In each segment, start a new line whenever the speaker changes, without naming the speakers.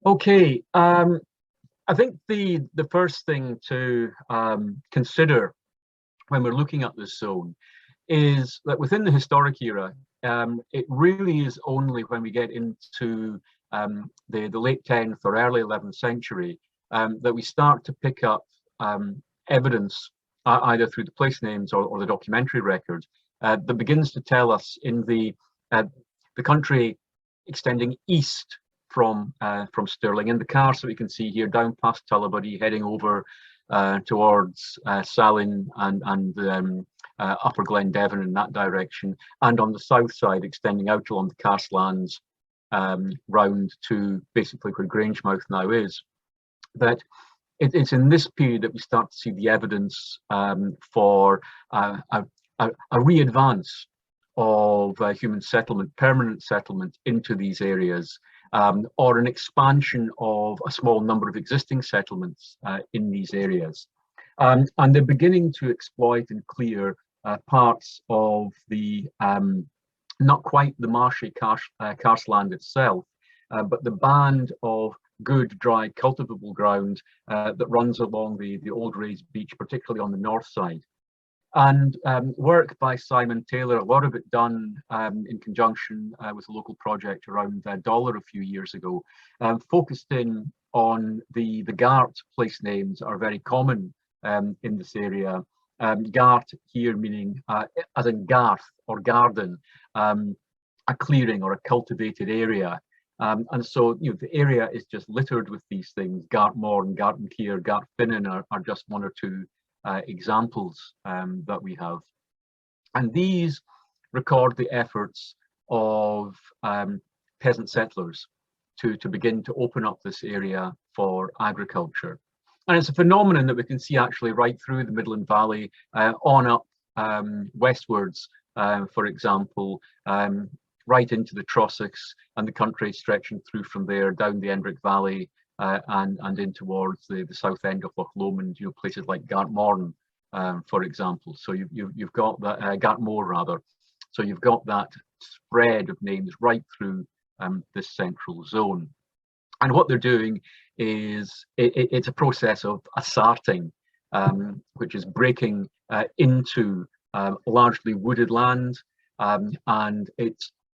Okay, I think the first thing to consider when we're looking at this zone is that within the historic era, it really is only when we get into the late 10th or early 11th century that we start to pick up evidence, either through the place names or the documentary record, that begins to tell us in the country extending east from Stirling, in the cars that we can see here, down past Tullibody, heading over towards Salin and Upper Glen-Devon in that direction, and on the south side extending out along the Karstlands round to basically where Grangemouth now is. That it's in this period that we start to see the evidence for a re-advance of human settlement, permanent settlement into these areas, or an expansion of a small number of existing settlements in these areas. And they're beginning to exploit and clear parts of the, not quite the marshy karstland itself, but the band of good, dry, cultivable ground that runs along the old raised beach, particularly on the north side. And work by Simon Taylor, a lot of it done in conjunction with a local project around Dollar a few years ago, focused in on the Gart place names are very common in this area. Gart here meaning, as in garth or garden, a clearing or a cultivated area. And so, the area is just littered with these things. Gartmore and Gartenkier, Gartfinnen are just one or two examples that we have. And these record the efforts of peasant settlers to begin to open up this area for agriculture. And it's a phenomenon that we can see actually right through the Midland Valley, on up westwards, for example, right into the Trossachs and the country stretching through from there down the Enrick Valley and in towards the south end of Loch Lomond, places like Gartmorn, for example. So you've got that, Gartmore rather. So you've got that spread of names right through this central zone. And what they're doing is it's a process of asarting, which is breaking into largely wooded land, and it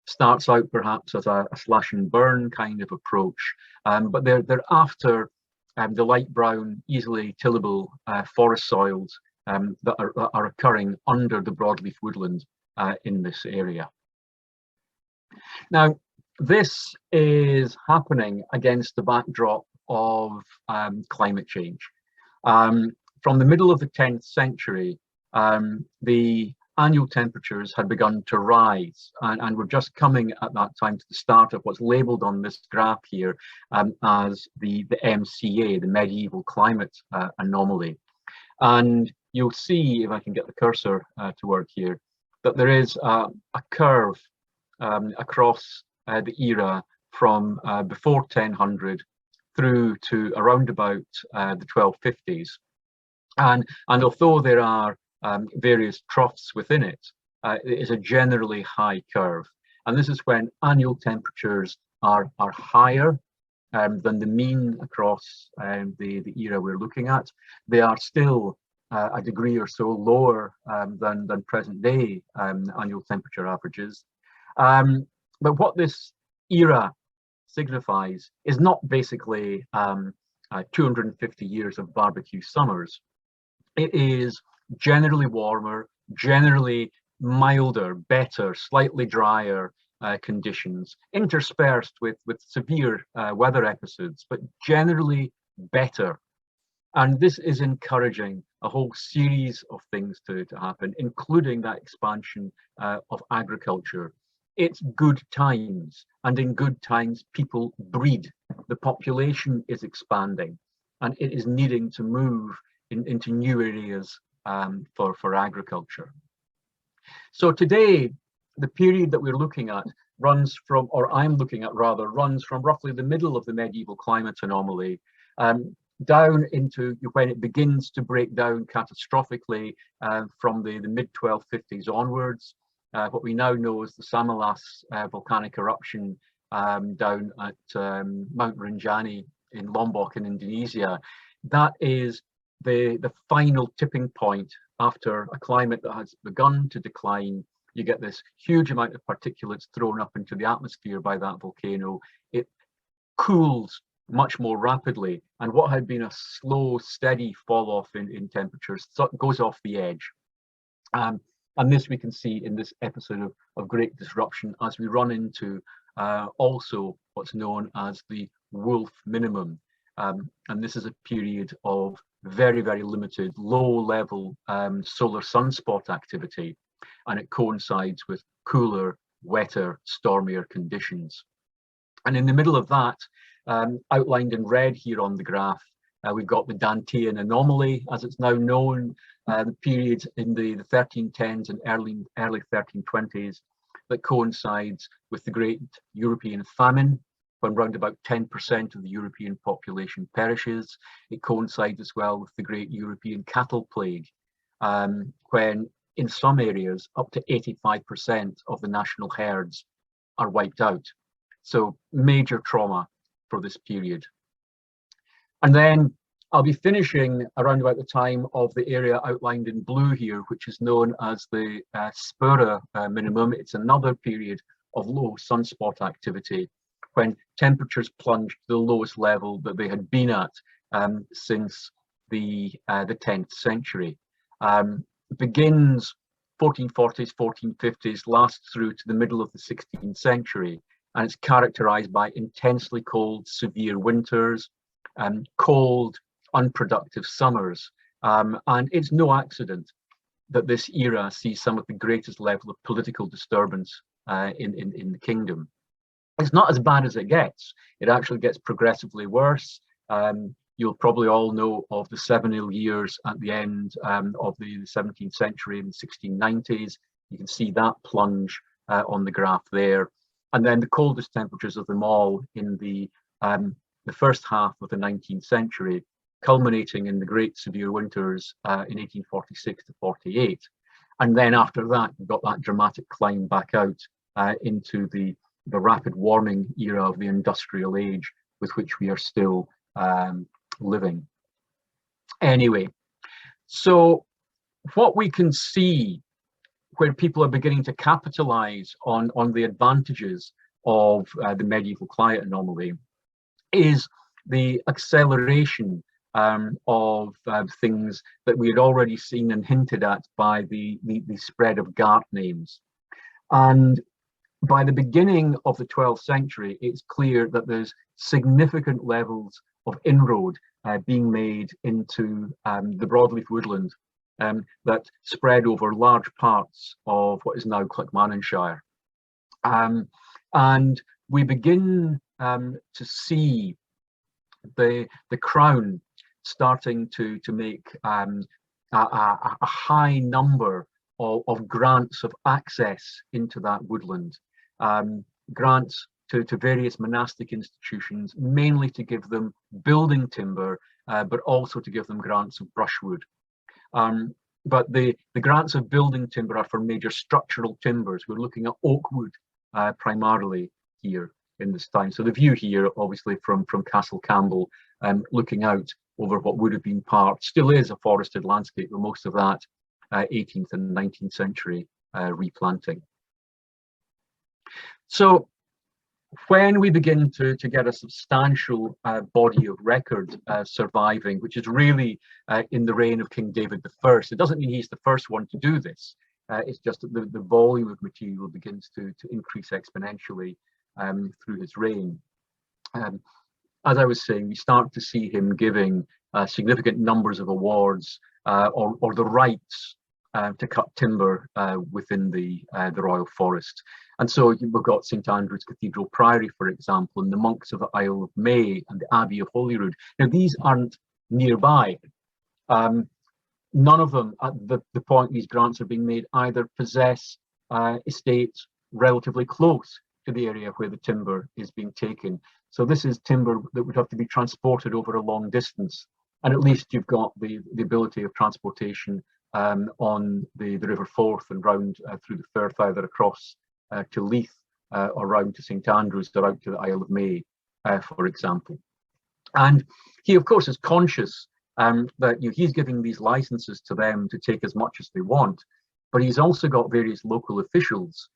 starts out perhaps as a slash and burn kind of approach, but they're after the light brown, easily tillable forest soils that are occurring under the broadleaf woodland in this area. Now, this is happening against the backdrop of climate change. From the middle of the 10th century, the annual temperatures had begun to rise, and we're just coming at that time to the start of what's labelled on this graph here as the MCA, the medieval climate anomaly. And you'll see, if I can get the cursor to work here, that there is a curve across the era from before 1100 through to around about the 1250s. And although there are various troughs within it, it is a generally high curve. And this is when annual temperatures are higher than the mean across the era we're looking at. They are still a degree or so lower than present day annual temperature averages. But what this era signifies is not basically 250 years of barbecue summers. It is generally warmer, generally milder, better, slightly drier conditions, interspersed with severe weather episodes, but generally better. And this is encouraging a whole series of things to happen, including that expansion of agriculture. It's good times, and in good times, people breed. The population is expanding, and it is needing to move into new areas for agriculture. So today, the period that we're looking at runs from, or I'm looking at rather, runs from roughly the middle of the medieval climate anomaly down into when it begins to break down catastrophically from the mid-1250s onwards. What we now know as the Samalas volcanic eruption down at Mount Rinjani in Lombok in Indonesia. That is the final tipping point after a climate that has begun to decline. You get this huge amount of particulates thrown up into the atmosphere by that volcano. It cools much more rapidly, and what had been a slow, steady fall off in temperatures goes off the edge. And this we can see in this episode of Great Disruption as we run into also what's known as the Wolf minimum. And this is a period of very, very limited low-level solar sunspot activity, and it coincides with cooler, wetter, stormier conditions. And in the middle of that, outlined in red here on the graph, we've got the Dantean anomaly, as it's now known, the period in the 1310s and early 1320s that coincides with the Great European Famine, when round about 10% of the European population perishes. It coincides as well with the Great European Cattle Plague, when in some areas up to 85% of the national herds are wiped out. So major trauma for this period. And then I'll be finishing around about the time of the area outlined in blue here, which is known as the Spura minimum. It's another period of low sunspot activity when temperatures plunged to the lowest level that they had been at since the 10th century. Begins 1440s, 1450s, lasts through to the middle of the 16th century, and it's characterized by intensely cold, severe winters, cold, unproductive summers. And it's no accident that this era sees some of the greatest level of political disturbance in the kingdom. It's not as bad as it gets. It actually gets progressively worse. You'll probably all know of the 7 ill years at the end of the 17th century in the 1690s. You can see that plunge on the graph there. And then the coldest temperatures of them all in the first half of the 19th century, culminating in the Great Severe Winters in 1846 to 48. And then after that, you've got that dramatic climb back out into the rapid warming era of the industrial age with which we are still living. Anyway, so what we can see where people are beginning to capitalize on the advantages of the medieval climate anomaly is the acceleration of things that we had already seen and hinted at by the spread of Garth names. And by the beginning of the 12th century, it's clear that there's significant levels of inroad being made into the broadleaf woodland that spread over large parts of what is now Clackmannanshire. And we begin to see the Crown starting to make a high number of grants of access into that woodland. Grants to various monastic institutions, mainly to give them building timber, but also to give them grants of brushwood. But the grants of building timber are for major structural timbers. We're looking at oak wood primarily here in this time. So the view here, obviously from Castle Campbell, looking out over what would have been still is a forested landscape, with most of that 18th and 19th century replanting. So when we begin to get a substantial body of record surviving, which is really in the reign of King David I, it doesn't mean he's the first one to do this. It's just that the volume of material begins to increase exponentially through his reign. As I was saying, we start to see him giving significant numbers of awards or the rights to cut timber within the royal forest. And so we've got St Andrew's Cathedral Priory, for example, and the monks of the Isle of May and the Abbey of Holyrood. Now, these aren't nearby. None of them, at the point these grants are being made, either possess estates relatively close to the area where the timber is being taken. So this is timber that would have to be transported over a long distance. And at least you've got the ability of transportation on the River Forth and round through the Firth, either across to Leith or round to St Andrews or out to the Isle of May, for example. And he, of course, is conscious that he's giving these licenses to them to take as much as they want, but he's also got various local officials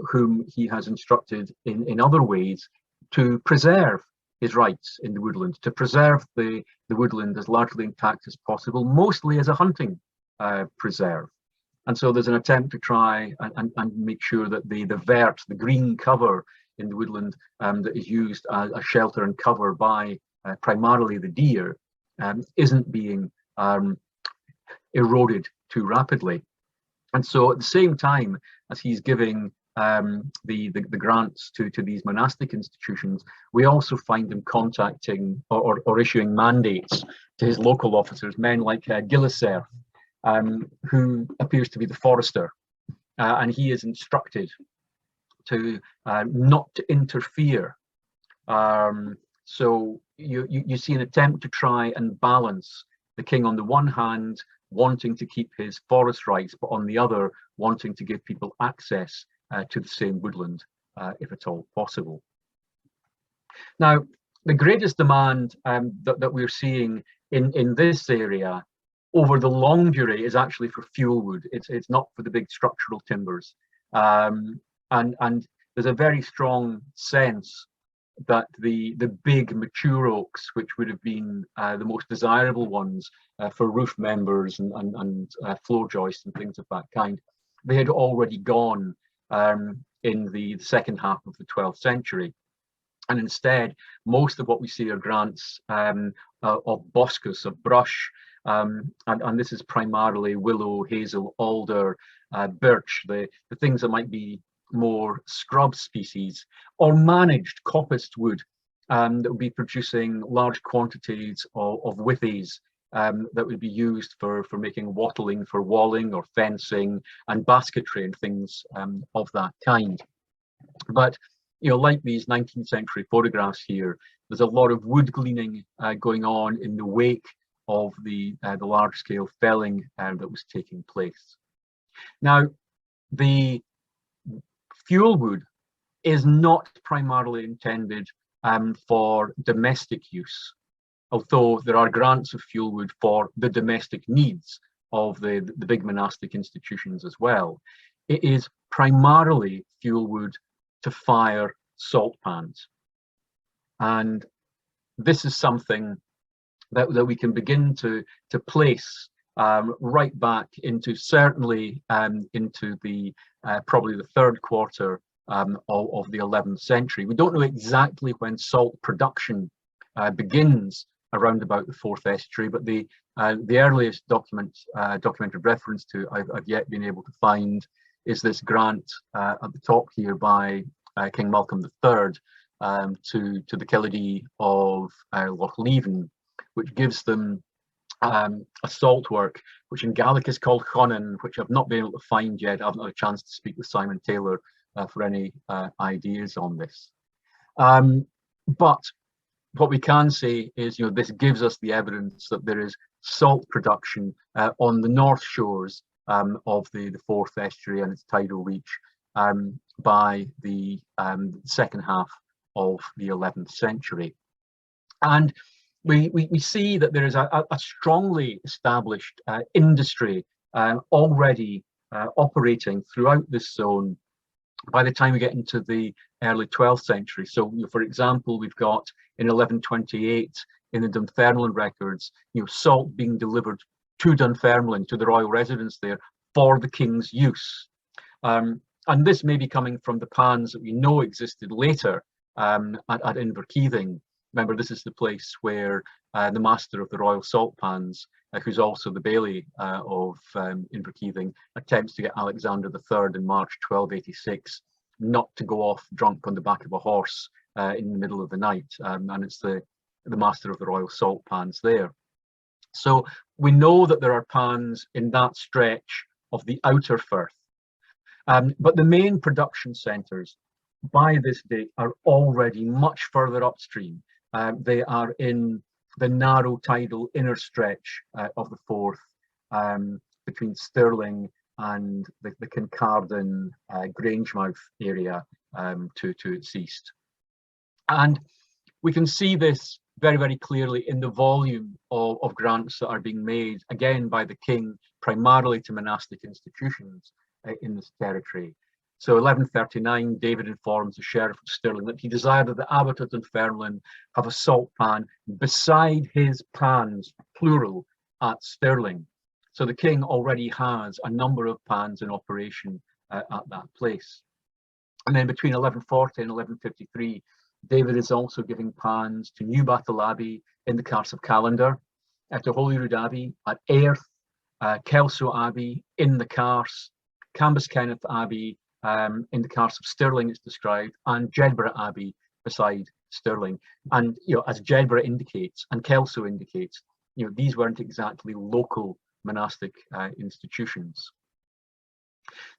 whom he has instructed in other ways to preserve his rights in the woodland, to preserve the woodland as largely intact as possible, mostly as a hunting preserve. And so there's an attempt to try and make sure that the vert, the green cover in the woodland that is used as a shelter and cover by primarily the deer isn't being eroded too rapidly. And so at the same time as he's giving the grants to these monastic institutions, we also find him contacting or issuing mandates to his local officers, men like Gilliser, who appears to be the forester, and he is instructed to not to interfere. So you see an attempt to try and balance the king on the one hand wanting to keep his forest rights, but on the other wanting to give people access to the same woodland, if at all possible. Now, the greatest demand that we're seeing in this area over the long durée is actually for fuel wood. It's not for the big structural timbers, and there's a very strong sense that the big mature oaks, which would have been the most desirable ones for roof members and floor joists and things of that kind, they had already gone in the second half of the 12th century. And instead, most of what we see are grants of boscus, of brush, and this is primarily willow, hazel, alder, birch, the things that might be more scrub species, or managed coppiced wood that would be producing large quantities of withies that would be used for making wattling for walling or fencing and basketry and things of that kind. But like these 19th century photographs here, there's a lot of wood gleaning going on in the wake of the large-scale felling that was taking place. Now, the fuel wood is not primarily intended for domestic use, although there are grants of fuel wood for the domestic needs of the big monastic institutions as well. It is primarily fuel wood to fire salt pans. And this is something that we can begin to place right back into, certainly into the probably the third quarter of the 11th century. We don't know exactly when salt production begins around about the 4th estuary, but the earliest documented reference to I've yet been able to find is this grant at the top here by King Malcolm III to the Killedy of Loch Leven, which gives them a salt work, which in Gaelic is called Chonan, which I've not been able to find yet. I haven't had a chance to speak with Simon Taylor for any ideas on this. But what we can say is, this gives us the evidence that there is salt production on the north shores of the 4th estuary and its tidal reach by the second half of the 11th century. And we see that there is a strongly established industry already operating throughout this zone by the time we get into the early 12th century. So, for example, we've got in 1128 in the Dunfermline records, salt being delivered to Dunfermline, to the royal residence there, for the king's use. And this may be coming from the pans that we know existed later at Inverkeithing. Remember, this is the place where the master of the royal salt pans, who's also the baillie of Inverkeithing, attempts to get Alexander III in March 1286 not to go off drunk on the back of a horse in the middle of the night. And it's the master of the royal salt pans there. So we know that there are pans in that stretch of the outer firth. But the main production centres by this date are already much further upstream. They are in the narrow tidal inner stretch of the Forth between Stirling and the Kincardine Grangemouth area to its east. And we can see this very, very clearly in the volume of grants that are being made, again, by the king, primarily to monastic institutions in this territory. So 1139, David informs the Sheriff of Stirling that he desired that the abbot of Dunfermline have a salt pan beside his pans, plural, at Stirling. So the king already has a number of pans in operation at that place. And then between 1140 and 1153, David is also giving pans to New Battle Abbey in the Carse of Callander, to Holyrood Abbey at Airth, Kelso Abbey in the Carse, Cambus Kenneth Abbey in the Carse of Stirling, it's described, and Jedburgh Abbey beside Stirling. And as Jedburgh indicates and Kelso indicates, these weren't exactly local monastic institutions.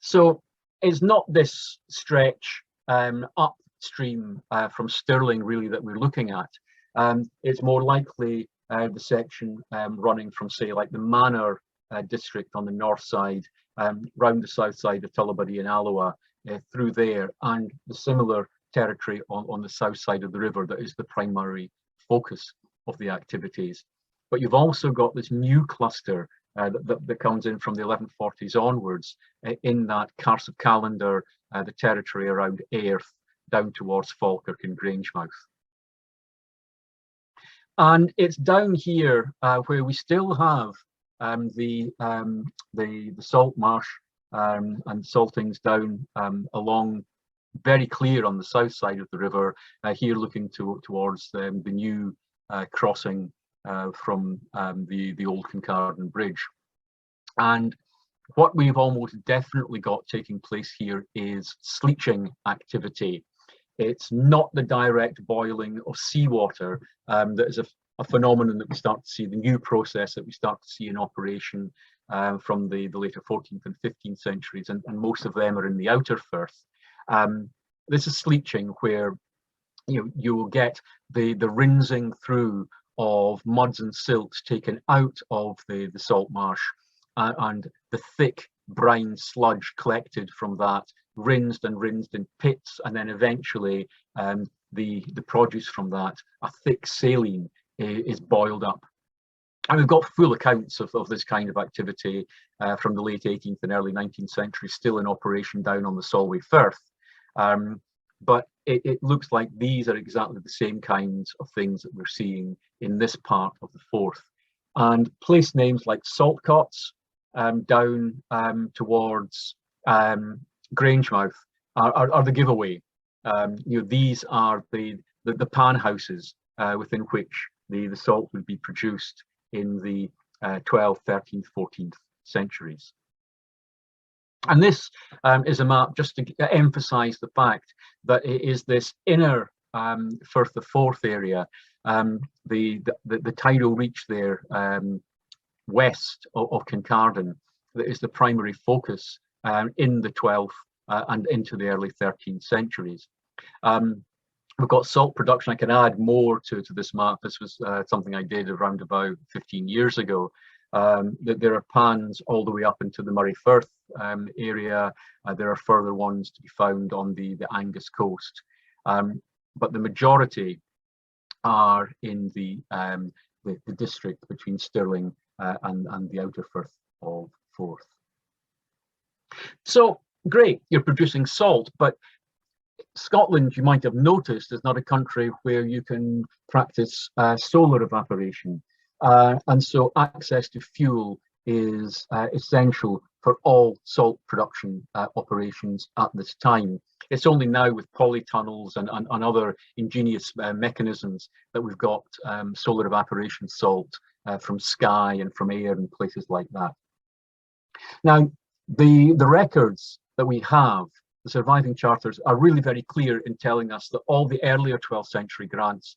So it's not this stretch upstream from Stirling really that we're looking at. It's more likely the section running from, say, like the Manor district on the north side, round the south side of Tullibody and Alloa, through there, and the similar territory on the south side of the river that is the primary focus of the activities. But you've also got this new cluster that comes in from the 1140s onwards in that Carse of Callander, the territory around Airth, down towards Falkirk and Grangemouth. And it's down here where we still have the salt marsh and saltings down along, very clear on the south side of the river, here looking towards the new crossing from the old Kincardine Bridge. And what we've almost definitely got taking place here is sleeching activity. It's not the direct boiling of seawater that is a phenomenon that we start to see, the new process that we start to see in operation from the later 14th and 15th centuries, and most of them are in the outer Firth. This is sleeching, where you will get the rinsing through of muds and silts taken out of the salt marsh, and the thick brine sludge collected from that, rinsed in pits, and then eventually the produce from that, a thick saline, is boiled up. And we've got full accounts of this kind of activity from the late 18th and early 19th century, still in operation down on the Solway Firth. But it looks like these are exactly the same kinds of things that we're seeing in this part of the Forth. And place names like Saltcots down towards Grangemouth are the giveaway. These are the pan houses within which the salt would be produced in the 12th, 13th, 14th centuries. And this is a map just to emphasize the fact that it is this inner Firth of Forth area, the tidal reach there west of Kincardine, that is the primary focus in the 12th and into the early 13th centuries. We've got salt production. I can add more to this map. This was something I did around about 15 years ago. There are pans all the way up into the Murray Firth area. There are further ones to be found on the Angus coast. But the majority are in the district between Stirling and the outer Firth of Forth. So great, you're producing salt, but Scotland, you might have noticed, is not a country where you can practice solar evaporation. And so access to fuel is essential for all salt production operations at this time. It's only now with polytunnels and other ingenious mechanisms that we've got solar evaporation salt from Skye and from Ayr and places like that. Now, the records that we have, the surviving charters, are really very clear in telling us that all the earlier 12th century grants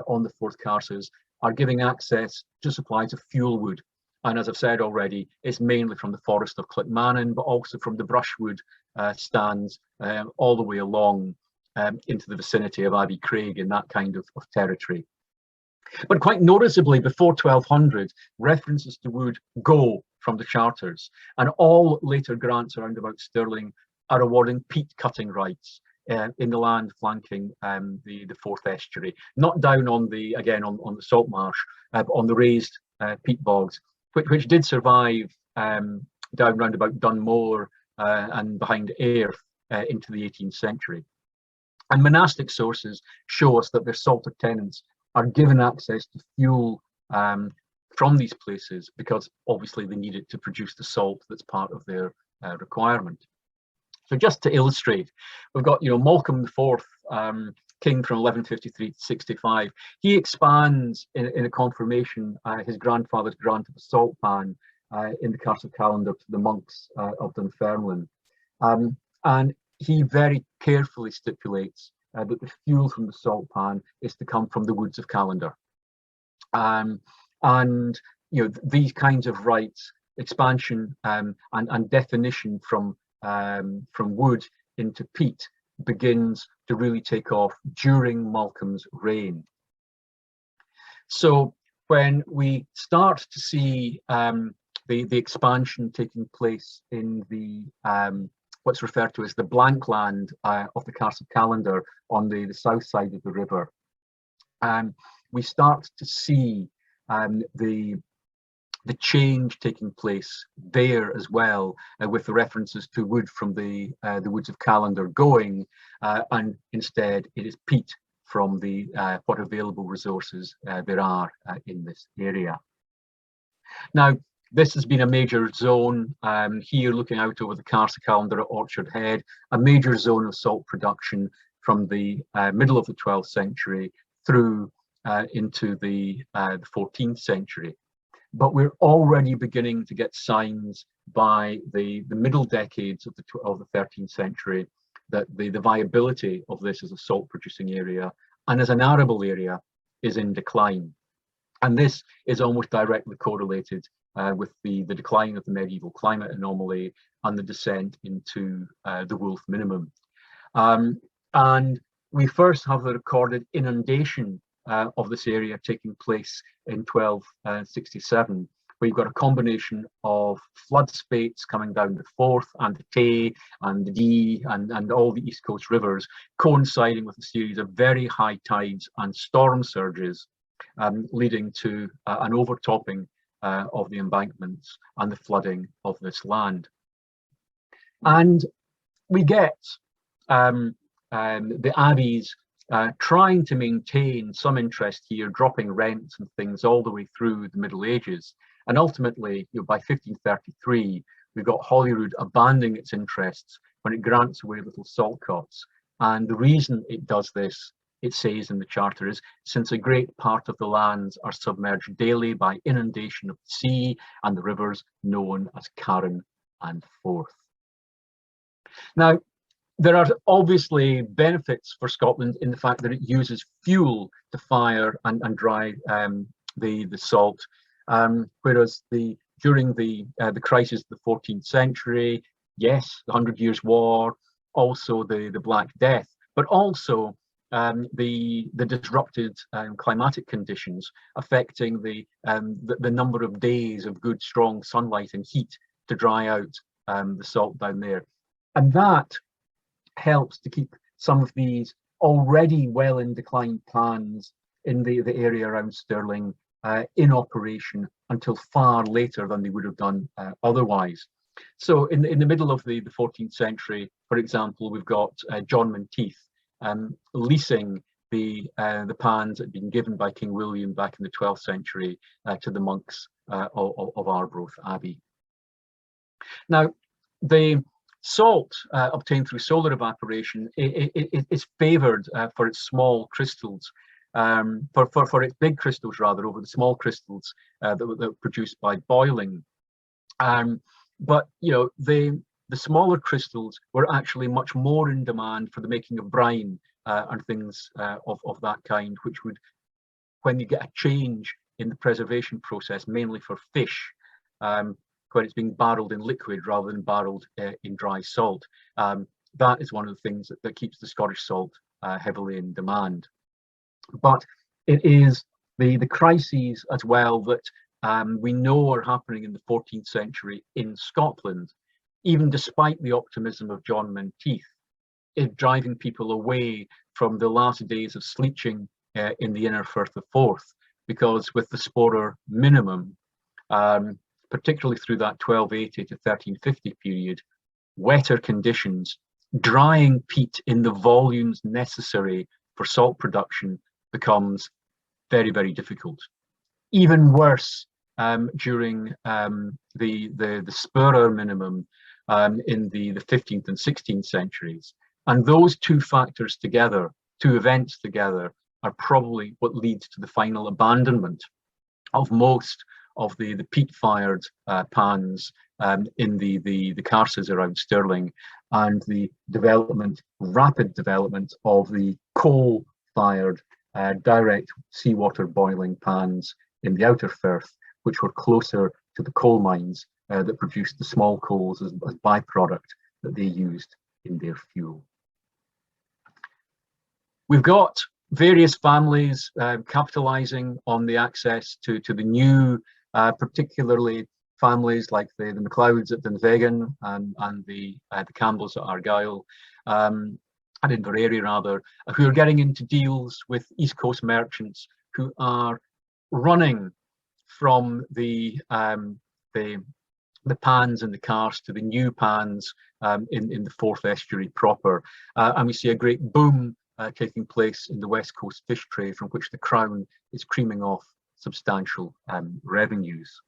on the Forth Carses are giving access to supplies of fuel wood. And as I've said already, it's mainly from the forest of Clickmannon, but also from the brushwood stands all the way along into the vicinity of Abbey Craig and that kind of territory. But quite noticeably, before 1200, references to wood go from the charters, and all later grants around about Stirling are awarding peat cutting rights in the land flanking the Forth estuary, not down on the, again, on the salt marsh, but on the raised peat bogs, which did survive down round about Dunmore and behind Ayr into the 18th century. And monastic sources show us that their salter tenants are given access to fuel from these places, because obviously they need it to produce the salt that's part of their requirement. So just to illustrate, we've got, Malcolm IV, king from 1153 to 65. He expands in a confirmation his grandfather's grant of a salt pan in the Castle Calendar to the monks of Dunfermline. And he very carefully stipulates that the fuel from the salt pan is to come from the woods of Calendar. And these kinds of rights, expansion and definition from wood into peat, begins to really take off during Malcolm's reign. So when we start to see the expansion taking place in the what's referred to as the blank land of the Castle Calendar on the south side of the river, we start to see the change taking place there as well, with the references to wood from the woods of Calendar going, and instead it is peat from the what available resources there are in this area. Now, this has been a major zone here, looking out over the Castle Calendar at Orchard Head, a major zone of salt production from the middle of the 12th century through into the 14th century. But we're already beginning to get signs by the middle decades of the 13th century that the viability of this as a salt producing area and as an arable area is in decline. And this is almost directly correlated with the decline of the medieval climate anomaly and the descent into the Wolf minimum. And we first have the recorded inundation of this area taking place in 1267, where you've got a combination of flood spates coming down the Forth and the Tay and the Dee and all the East Coast rivers, coinciding with a series of very high tides and storm surges, leading to an overtopping of the embankments and the flooding of this land. And we get the abbeys trying to maintain some interest here, dropping rents and things all the way through the Middle Ages. And ultimately, by 1533, we've got Holyrood abandoning its interests when it grants away little salt cots. And the reason it does this, it says in the charter, is since a great part of the lands are submerged daily by inundation of the sea and the rivers known as Carron and Forth. Now, there are obviously benefits for Scotland in the fact that it uses fuel to fire and dry the salt, whereas during the crisis of the 14th century, yes, the 100 Years' War, also the Black Death, but also the disrupted climatic conditions affecting the number of days of good strong sunlight and heat to dry out the salt down there, and that helps to keep some of these already well in decline plans in the area around Stirling in operation until far later than they would have done otherwise. So in the middle of the 14th century, for example, we've got John Menteith leasing the pans that had been given by King William back in the 12th century to the monks of Arbroath Abbey. Now, the salt obtained through solar evaporation is favoured for its small crystals, for its big crystals rather, over the small crystals that were produced by boiling. But the smaller crystals were actually much more in demand for the making of brine and things of that kind, which would, when you get a change in the preservation process, mainly for fish, when it's being barreled in liquid rather than barreled in dry salt. That is one of the things that keeps the Scottish salt heavily in demand. But it is The crises as well that we know are happening in the 14th century in Scotland, even despite the optimism of John Menteith, is driving people away from the last days of sleeching in the inner Firth of Forth, because with the Sporer minimum, particularly through that 1280 to 1350 period, wetter conditions, drying peat in the volumes necessary for salt production becomes very, very difficult. Even worse during the Sporer minimum in the 15th and 16th centuries. And those two factors together, two events together, are probably what leads to the final abandonment of most of the peat-fired pans in the carses around Stirling, and the development, rapid development of the coal-fired direct seawater boiling pans in the outer Firth, which were closer to the coal mines that produced the small coals as byproduct that they used in their fuel. We've got various families capitalizing on the access to the new, particularly families like the MacLeods at Dunvegan and the Campbells at Argyll, and Inveraray rather, who are getting into deals with East Coast merchants who are running from the pans and the karst to the new pans in the Forth estuary proper, and we see a great boom taking place in the West Coast fish trade, from which the Crown is creaming off substantial revenues.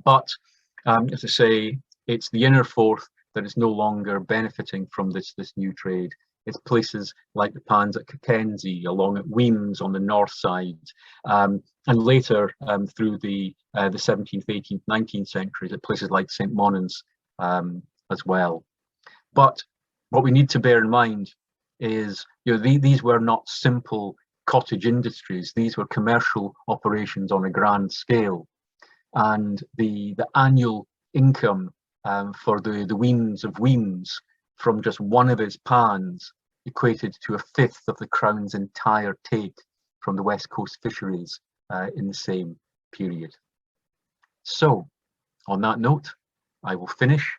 But as I say, it's the inner Forth that is no longer benefiting from this new trade. It's places like the pans at Cockenzie, along at Weems on the north side, and later through the 17th, 18th, 19th centuries at places like St. Monans as well. But what we need to bear in mind is, these were not simple cottage industries. These were commercial operations on a grand scale, and the annual income for the Weems of Weems from just one of his pans equated to a fifth of the Crown's entire take from the West Coast fisheries in the same period. So, on that note, I will finish